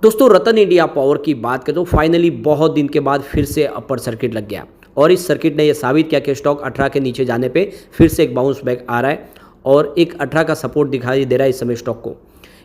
दोस्तों रतन India power की बात करें तो फाइनली बहुत दिन के बाद फिर से अपर सर्किट लग गया और इस सर्किट ने यह साबित किया कि स्टॉक 18 के नीचे जाने पे फिर से एक बाउंस बैक आ रहा है और एक 18 का सपोर्ट दिखाई दे रहा है इस समय स्टॉक को।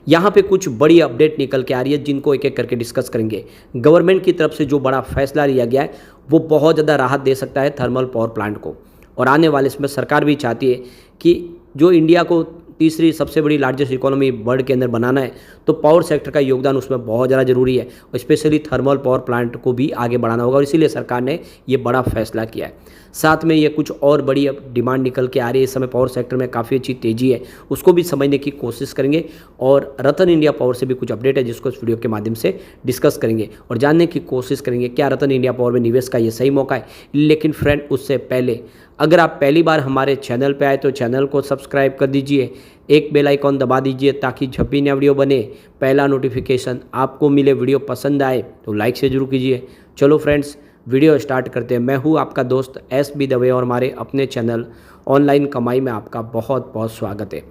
यहाँ पे कुछ बड़ी अपडेट निकल के आ रही है जिनको एक एक करके डिस्कस करेंगे। गवर्नमेंट की तरफ से जो बड़ा फैसला लिया गया है वो बहुत ज़्यादा राहत दे सकता है थर्मल पावर प्लांट को और आने वाले इसमें सरकार भी चाहती है कि जो इंडिया को तीसरी सबसे बड़ी लार्जेस्ट इकोनॉमी वर्ल्ड के अंदर बनाना है तो पावर सेक्टर का योगदान उसमें बहुत ज़्यादा ज़रूरी है और स्पेशली थर्मल पावर प्लांट को भी आगे बढ़ाना होगा और इसीलिए सरकार ने ये बड़ा फैसला किया है। साथ में ये कुछ और बड़ी अब डिमांड निकल के आ रही है। इस समय पावर सेक्टर में काफ़ी अच्छी तेज़ी है, उसको भी समझने की कोशिश करेंगे और रतन इंडिया पावर से भी कुछ अपडेट है जिसको इस वीडियो के माध्यम से डिस्कस करेंगे और जानने की कोशिश करेंगे क्या रतन इंडिया पावर में निवेश का ये सही मौका है। लेकिन फ्रेंड उससे पहले अगर आप पहली बार हमारे चैनल पे आए तो चैनल को सब्सक्राइब कर दीजिए, एक बेल आइकॉन दबा दीजिए ताकि जब भी नया वीडियो बने पहला नोटिफिकेशन आपको मिले। वीडियो पसंद आए तो लाइक से जरूर कीजिए। चलो फ्रेंड्स वीडियो स्टार्ट करते हैं। मैं हूँ आपका दोस्त SB दवे और हमारे अपने चैनल ऑनलाइन कमाई में आपका बहुत बहुत स्वागत है।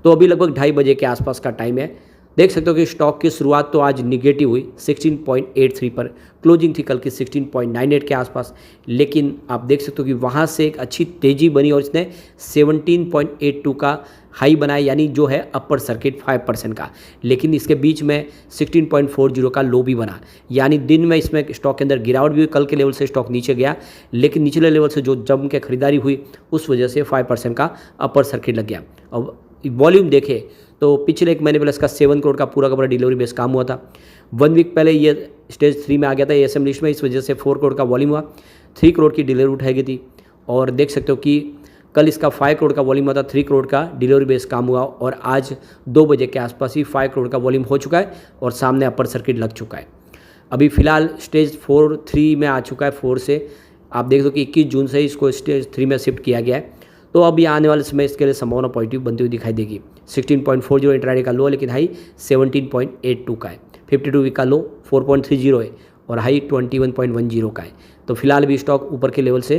तो अभी लगभग 2:30 बजे के आसपास का टाइम है। देख सकते हो कि स्टॉक की शुरुआत तो आज निगेटिव हुई 16.83 पर, क्लोजिंग थी कल की 16.98 के आसपास, लेकिन आप देख सकते हो कि वहाँ से एक अच्छी तेज़ी बनी और इसने 17.82 का हाई बनाया यानी जो है अपर सर्किट 5% का। लेकिन इसके बीच में 16.40 का लो भी बना यानी दिन में इसमें स्टॉक के अंदर गिरावट भी हुई। कल के लेवल से स्टॉक नीचे गया लेकिन निचले लेवल से जो जम के खरीदारी हुई उस वजह से 5% का अपर सर्किट लग गया। अब वॉल्यूम देखें तो पिछले एक महीने पहले इसका 7 करोड़ का पूरा डिलीवरी बेस काम हुआ था। 1 वीक पहले ये स्टेज 3 में आ गया था ASM लिस्ट में, इस वजह से 4 करोड़ का वॉल्यूम हुआ, 3 करोड़ की डिलीवरी उठाई गई थी और देख सकते हो कि कल इसका 5 करोड़ का वॉल्यूम हुआ था, 3 करोड़ का डिलीवरी बेस काम हुआ और आज 2 बजे के आसपास ही 5 करोड़ का वॉल्यूम हो चुका है और सामने अपर सर्किट लग चुका है। अभी फिलहाल स्टेज 3 में आ चुका है। 4 से आप देख दो कि 21 जून से ही इसको स्टेज 3 में शिफ्ट किया गया है। तो अब ये आने वाले समय इसके लिए संभावना पॉजिटिव बनती हुई दिखाई देगी। 16.40 इंट्राडे का लो लेकिन हाई 17.82 का है। 52 वीक का लो 4.30 है और हाई 21.10 का है। तो फिलहाल भी स्टॉक ऊपर के लेवल से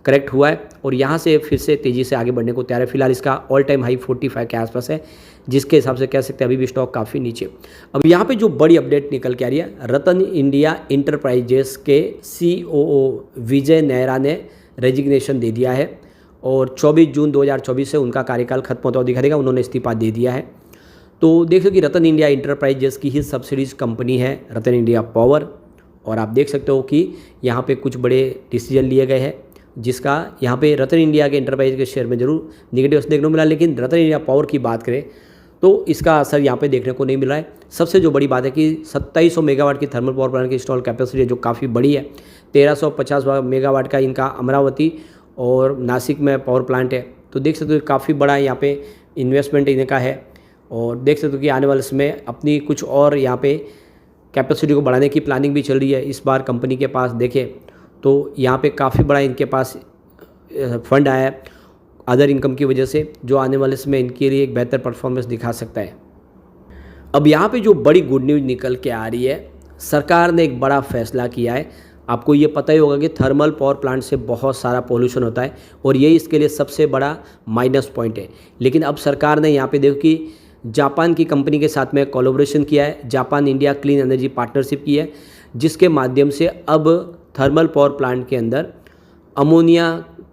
करेक्ट हुआ है और यहाँ से फिर से तेज़ी से आगे बढ़ने को तैयार है। फिलहाल इसका ऑल टाइम हाई 45 के आसपास है जिसके हिसाब से कह सकते हैं अभी भी स्टॉक काफ़ी नीचे। अब यहाँ पे जो बड़ी अपडेट निकल के आ रही है, रतन इंडिया इंटरप्राइजेस के COO विजय नेहरा ने रेजिग्नेशन दे दिया है और 24 जून 2024 से उनका कार्यकाल खत्म होता हुआ दिखाई देगा। उन्होंने इस्तीफा दे दिया है। तो देख लो कि रतन इंडिया इंटरप्राइजेस की ही सब्सिडीज कंपनी है रतन इंडिया पावर और आप देख सकते हो कि यहाँ पे कुछ बड़े डिसीजन लिए गए हैं जिसका यहाँ पे रतन इंडिया के इंटरप्राइज के शेयर में जरूर निगेटिव देखने को मिला, लेकिन रतन इंडिया पावर की बात करें तो इसका असर यहाँ पे देखने को नहीं मिल रहा है। सबसे जो बड़ी बात है कि 2700 मेगावाट की थर्मल पावर प्लांट की इंस्टॉल कैपेसिटी है जो काफ़ी बड़ी है। 1350 मेगावाट का इनका अमरावती और नासिक में पावर प्लांट है। तो देख सकते हो काफ़ी बड़ा यहाँ पे इन्वेस्टमेंट इनका है और देख सकते हो कि आने वाले समय अपनी कुछ और यहाँ पे कैपेसिटी को बढ़ाने की प्लानिंग भी चल रही है। इस बार कंपनी के पास देखें तो यहाँ पे काफ़ी बड़ा इनके पास फंड आया है अदर इनकम की वजह से, जो आने वाले समय इनके लिए एक बेहतर परफॉर्मेंस दिखा सकता है। अब यहाँ पे जो बड़ी गुड न्यूज़ निकल के आ रही है, सरकार ने एक बड़ा फैसला किया है। आपको ये पता ही होगा कि थर्मल पावर प्लांट से बहुत सारा पोल्यूशन होता है और यही इसके लिए सबसे बड़ा माइनस पॉइंट है। लेकिन अब सरकार ने यहाँ पे देखो कि जापान की कंपनी के साथ में कोलैबोरेशन किया है, Japan India clean energy partnership की है जिसके माध्यम से अब थर्मल पावर प्लांट के अंदर अमोनिया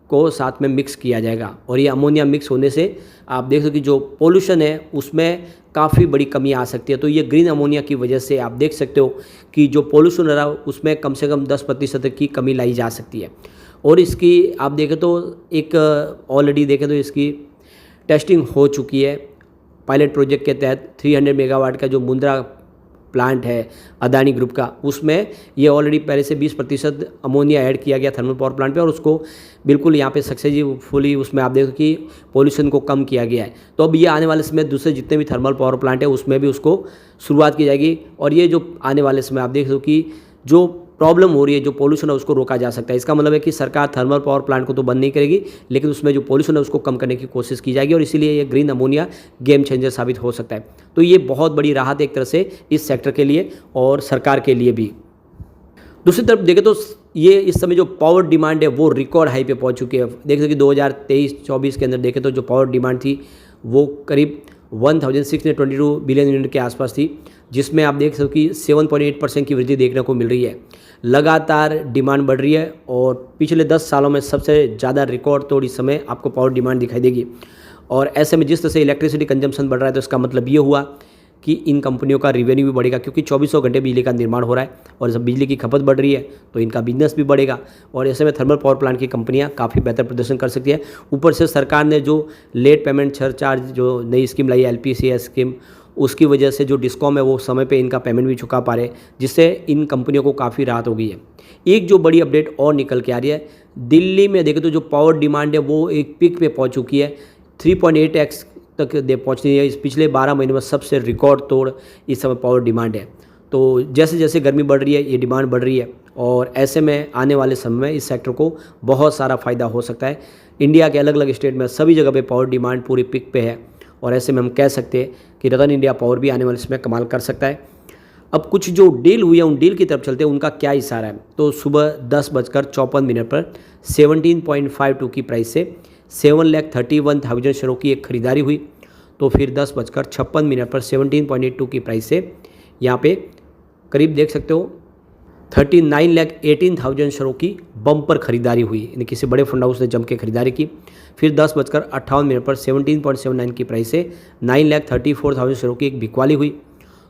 को साथ में मिक्स किया जाएगा और ये अमोनिया मिक्स होने से आप देख सकते हो कि जो पोल्यूशन है उसमें काफ़ी बड़ी कमी आ सकती है। तो ये ग्रीन अमोनिया की वजह से आप देख सकते हो कि जो पोल्यूशन रहा उसमें कम से कम 10% की कमी लाई जा सकती है। और इसकी आप देखें तो एक ऑलरेडी देखें तो इसकी टेस्टिंग हो चुकी है पायलट प्रोजेक्ट के तहत। 300 मेगावाट का जो मुंद्रा प्लांट है अदानी ग्रुप का, उसमें ये ऑलरेडी पहले से 20% अमोनिया ऐड किया गया थर्मल पावर प्लांट पे और उसको बिल्कुल यहाँ पे सक्सेसफुली उसमें आप देखो कि पोल्यूशन को कम किया गया है। तो अब ये आने वाले समय दूसरे जितने भी थर्मल पावर प्लांट है उसमें भी उसको शुरुआत की जाएगी और ये जो आने वाले समय आप देख सको कि जो प्रॉब्लम हो रही है, जो पोल्यूशन है उसको रोका जा सकता है। इसका मतलब है कि सरकार थर्मल पावर प्लांट को तो बंद नहीं करेगी लेकिन उसमें जो पोल्यूशन है उसको कम करने की कोशिश की जाएगी और इसीलिए ये ग्रीन अमोनिया गेम चेंजर साबित हो सकता है। तो ये बहुत बड़ी राहत एक तरह से इस सेक्टर के लिए और सरकार के लिए भी। दूसरी तरफ देखें तो ये इस समय जो पावर डिमांड है वो रिकॉर्ड हाई पे पहुंच चुकी है। देख सकते कि 2023-24 के अंदर देखें तो जो पावर डिमांड थी वो करीब 1622 बिलियन यूनिट के आसपास थी, जिसमें आप देख सकते हो कि 7.8% की वृद्धि देखने को मिल रही है। लगातार डिमांड बढ़ रही है और पिछले 10 सालों में सबसे ज़्यादा रिकॉर्ड तोड़ इस समय आपको पावर डिमांड दिखाई देगी। और ऐसे में जिस तरह से इलेक्ट्रिसिटी कंजम्पशन बढ़ रहा है तो इसका मतलब ये हुआ कि इन कंपनियों का रेवेन्यू भी बढ़ेगा, क्योंकि 2400 घंटे बिजली का निर्माण हो रहा है और जब बिजली की खपत बढ़ रही है तो इनका बिजनेस भी बढ़ेगा और ऐसे में थर्मल पावर प्लांट की कंपनियां काफ़ी बेहतर प्रदर्शन कर सकती है। ऊपर से सरकार ने जो लेट पेमेंट सरचार्ज जो नई स्कीम लाई LPCS स्कीम, उसकी वजह से जो डिस्कॉम है वो समय पे इनका पेमेंट भी चुका पा रहे, जिससे इन कंपनियों को काफ़ी राहत हो गई है। एक जो बड़ी अपडेट और निकल के आ रही है, दिल्ली में देखें तो जो पावर डिमांड है वो एक पीक पे पहुंच चुकी है, 3.8x तक पहुँचनी है। इस पिछले 12 महीने में सबसे रिकॉर्ड तोड़ इस समय पावर डिमांड है। तो जैसे जैसे गर्मी बढ़ रही है ये डिमांड बढ़ रही है और ऐसे में आने वाले समय में इस सेक्टर को बहुत सारा फ़ायदा हो सकता है। इंडिया के अलग अलग स्टेट में सभी जगह पे पावर डिमांड पूरी पिक पे है और ऐसे में हम कह सकते हैं कि रतन इंडिया पावर भी आने वाले समय कमाल कर सकता है। अब कुछ जो डील हुई है उन डील की तरफ चलते हैं, उनका क्या इशारा है। तो सुबह 10:54 पर 17.52 की प्राइस से 7,31,000 शेयरों की एक खरीदारी हुई। तो फिर 10:56 पर 17.82 की प्राइस से यहाँ पे करीब देख सकते हो 39,18,000 शेयरों की बम्पर खरीदारी हुई, यानी किसी बड़े फंड हाउस ने जम के खरीदारी की। फिर 10:58 पर 17.79 की प्राइस से 9,34,000 शेयरों की एक बिकवाली हुई।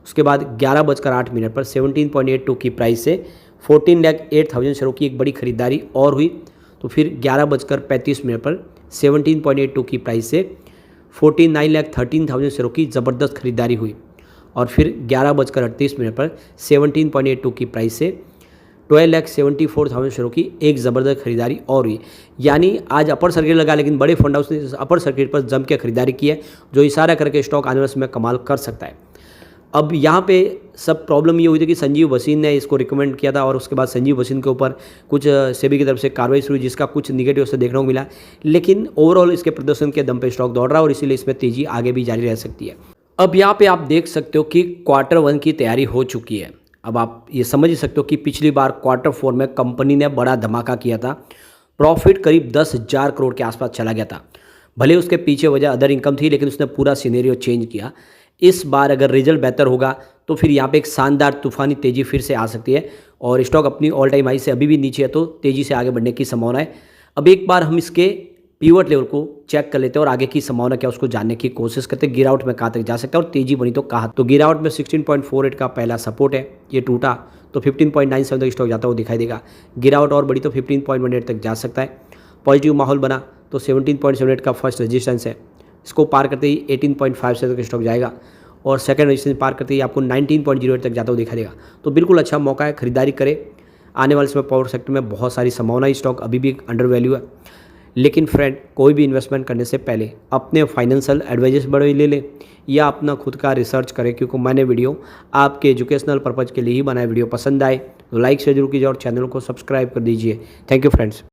उसके बाद 11:08 पर 17.82 की प्राइस से 14,08,000 शेयरों की एक बड़ी खरीदारी और हुई। तो फिर 11:35 पर 17.82 की प्राइस से 49,13,000 शेयरों की ज़बरदस्त खरीदारी हुई और फिर 11:38 पर 17.82 की प्राइस से 12,74,000 शेयरों की एक ज़बरदस्त खरीदारी और हुई। यानी आज अपर सर्किट लगा, लेकिन बड़े फंड हाउस ने अपर सर्किट पर जम के खरीदारी की है, जो इशारा करके स्टॉक आने वाले समय कमाल कर सकता है। अब यहाँ पे सब प्रॉब्लम ये हुई थी कि संजीव वसीन ने इसको रिकमेंड किया था और उसके बाद संजीव वसीन के ऊपर कुछ सेबी की तरफ से कार्रवाई शुरू हुई, जिसका कुछ निगेटिव से देखने को मिला, लेकिन ओवरऑल इसके प्रदर्शन के दम पे स्टॉक दौड़ रहा है और इसीलिए इसमें तेजी आगे भी जारी रह सकती है। अब यहाँ पे आप देख सकते हो कि Q1 की तैयारी हो चुकी है। अब आप ये समझ ही सकते हो कि पिछली बार Q4 में कंपनी ने बड़ा धमाका किया था, प्रॉफिट करीब 10,000 करोड़ के आसपास चला गया था। भले उसके पीछे वजह अदर इनकम थी, लेकिन उसने पूरा सिनेरियो चेंज किया। इस बार अगर रिजल्ट बेहतर होगा तो फिर यहाँ पे एक शानदार तूफानी तेज़ी फिर से आ सकती है और स्टॉक अपनी ऑल टाइम हाई से अभी भी नीचे है, तो तेज़ी से आगे बढ़ने की संभावना है। अब एक बार हम इसके पीवट लेवल को चेक कर लेते हैं और आगे की संभावना क्या उसको जानने की कोशिश करते हैं। गिरावट में कहाँ तक जा सकता है और तेज़ी बनी तो कहाँ। तो गिरावट में 16.48 का पहला सपोर्ट है, ये टूटा तो 15.97 तक स्टॉक जाता हुआ दिखाई देगा। गिरावट और बड़ी तो 15.18 तक जा सकता है। पॉजिटिव माहौल बना तो 17.78 का फर्स्ट रेजिस्टेंस है, इसको पार करते ही 18.5 तक स्टॉक जाएगा और सेकंड रेजिस्टेंस पार करते ही आपको 19.08 तक जाता हुआ दिखाई देगा। तो बिल्कुल अच्छा मौका है, खरीदारी करें। आने वाले समय पावर सेक्टर में बहुत सारी संभावना है, स्टॉक अभी भी अंडर वैल्यू है। लेकिन फ्रेंड, कोई भी इन्वेस्टमेंट करने से पहले अपने फाइनेंशियल एडवाइजर्स बड़े ले लें या अपना खुद का रिसर्च करें, क्योंकि मैंने वीडियो आपके एजुकेशनल पर्पज़ के लिए ही बनाया। वीडियो पसंद आए तो लाइक से जरूर कीजिए और चैनल को सब्सक्राइब कर दीजिए। Thank you friends.